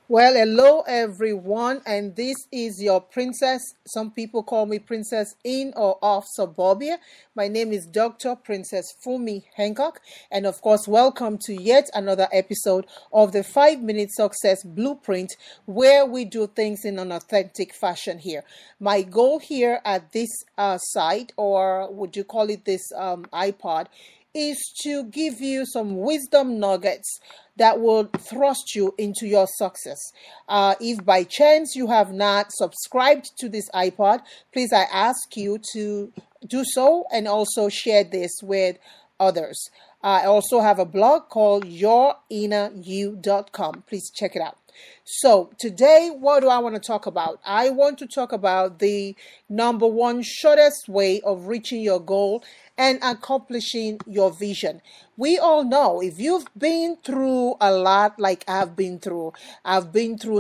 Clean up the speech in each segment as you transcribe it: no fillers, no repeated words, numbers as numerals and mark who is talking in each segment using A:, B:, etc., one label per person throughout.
A: Well, hello everyone, and this is your princess. Some people call me Princess in or off Suburbia. My name is Dr. Princess Fumi Hancock, and of course, welcome to yet another episode of the 5 Minute Success Blueprint, where we do things in an authentic fashion here. My goal here at this site, or would you call it this iPod, is to give you some wisdom nuggets that will thrust you into your success. If by chance you have not subscribed to this iPod, please I ask you to do so and also share this with others. I also have a blog called yourinneryou.com. Please check it out. So today, what do I want to talk about? I want to talk about the number one shortest way of reaching your goal and accomplishing your vision. We all know if you've been through a lot like I've been through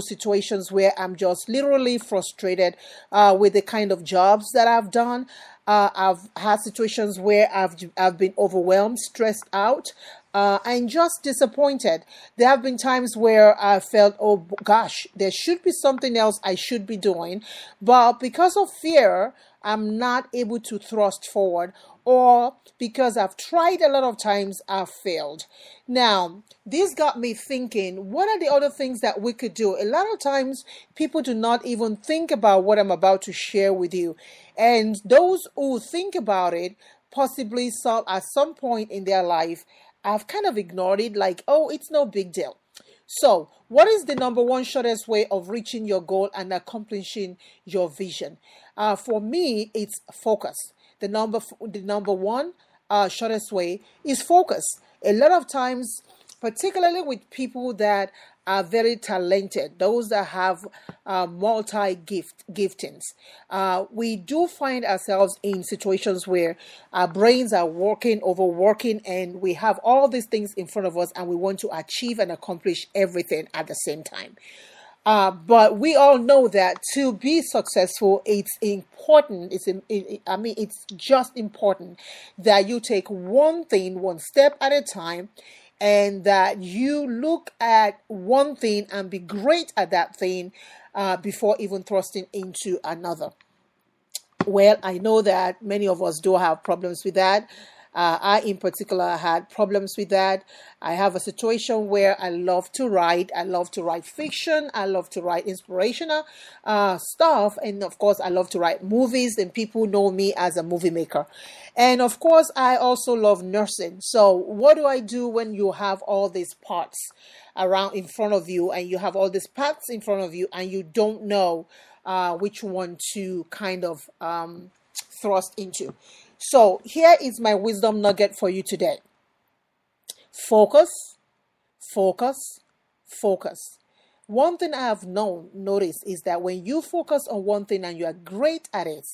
A: situations where I'm just literally frustrated with the kind of jobs that I've done. I've had situations where I've been overwhelmed, stressed out, and just disappointed. There have been times where I felt, oh gosh, there should be something else I should be doing, but because of fear, I'm not able to thrust forward, or because I've tried a lot of times, I've failed. Now, this got me thinking, what are the other things that we could do? A lot of times, people do not even think about what I'm about to share with you. And those who think about it, possibly at some point in their life, I've kind of ignored it like, oh, it's no big deal. So, what is the number one shortest way of reaching your goal and accomplishing your vision? For me, it's focus. The number one shortest way is focus. A lot of times, particularly with people that are very talented, those that have giftings, we do find ourselves in situations where our brains are overworking, and we have all these things in front of us, and we want to achieve and accomplish everything at the same time. But we all know that to be successful, it's important. It's just important that you take one thing, one step at a time, and that you look at one thing and be great at that thing before even thrusting into another. Well, I know that many of us do have problems with that. I, in particular, had problems with that. I have a situation where I love to write. I love to write fiction. I love to write inspirational stuff. And of course, I love to write movies, and people know me as a movie maker. And of course, I also love nursing. So what do I do when you have all these parts around in front of you, and you have all these parts in front of you, and you don't know which one to kind of thrust into? So here is my wisdom nugget for you today. Focus, focus, focus. One thing I have noticed is that when you focus on one thing and you are great at it,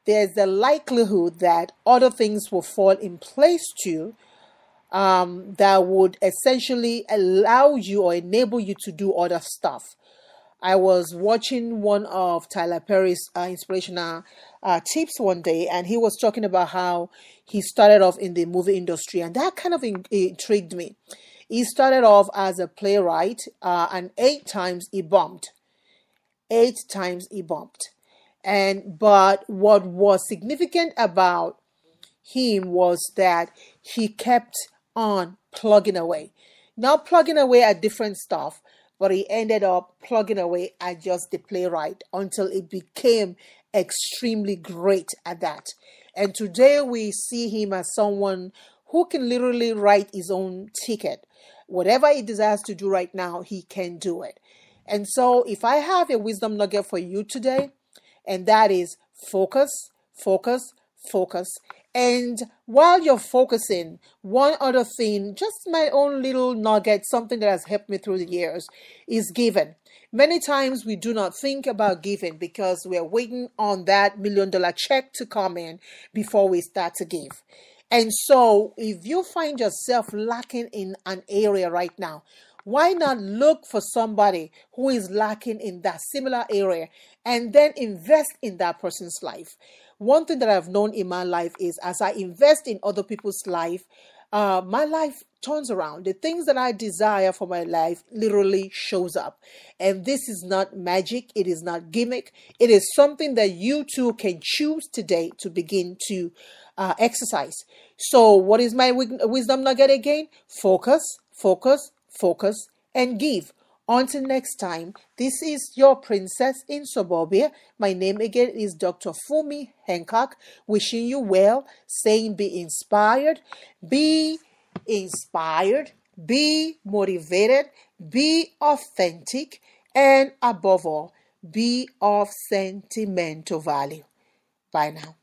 A: there's the likelihood that other things will fall in place too, that would essentially allow you or enable you to do other stuff. I was watching one of Tyler Perry's inspirational tips one day, and he was talking about how he started off in the movie industry, and that kind of intrigued me. He started off as a playwright, and 8 times he bumped. 8 times he bumped. But what was significant about him was that he kept on plugging away. Not plugging away at different stuff, but he ended up plugging away at just the playwright until it became extremely great at that. And today we see him as someone who can literally write his own ticket. Whatever he desires to do right now, he can do it. And so if I have a wisdom nugget for you today, and that is focus, focus, focus. And while you're focusing, one other thing, just my own little nugget, something that has helped me through the years, is giving. Many times we do not think about giving because we're waiting on that $1 million check to come in before we start to give. And so if you find yourself lacking in an area right now, why not look for somebody who is lacking in that similar area and then invest in that person's life? One thing that I've known in my life is as I invest in other people's life, my life turns around. The things that I desire for my life literally shows up. And this is not magic. It is not gimmick. It is something that you too can choose today to begin to exercise. So what is my wisdom nugget again? Focus, focus, focus, and give. Until next time, this is your princess in Suburbia. My name again is Dr. Fumi Hancock. Wishing you well, saying be inspired, be motivated, be authentic, and above all, be of sentimental value. Bye now.